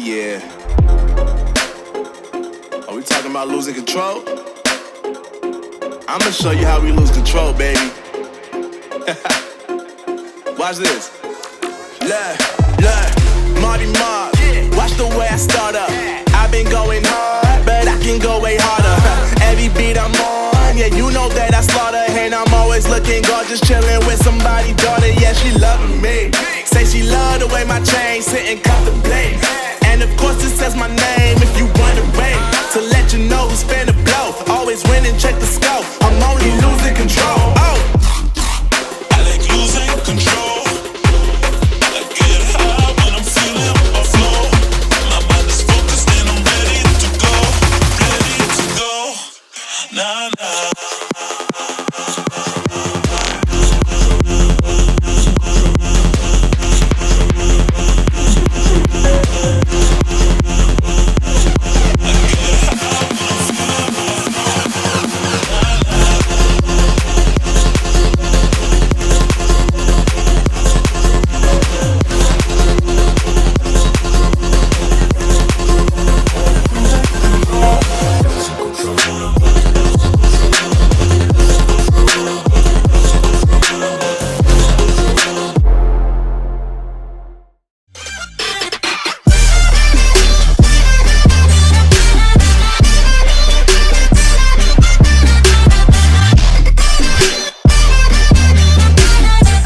yeah. Are we talking about losing control? I'ma show you how we lose control, baby. Watch this. Look, Marty Mark. Watch the way I start up. I've been going hard, but I can go way harder. Every beat I'm on, yeah, you know that I slaughter. And I'm always looking gorgeous, chilling with somebody's daughter. Yeah, she loving me. Say she love the way my chain sit and contemplate. And of course it says my name if you want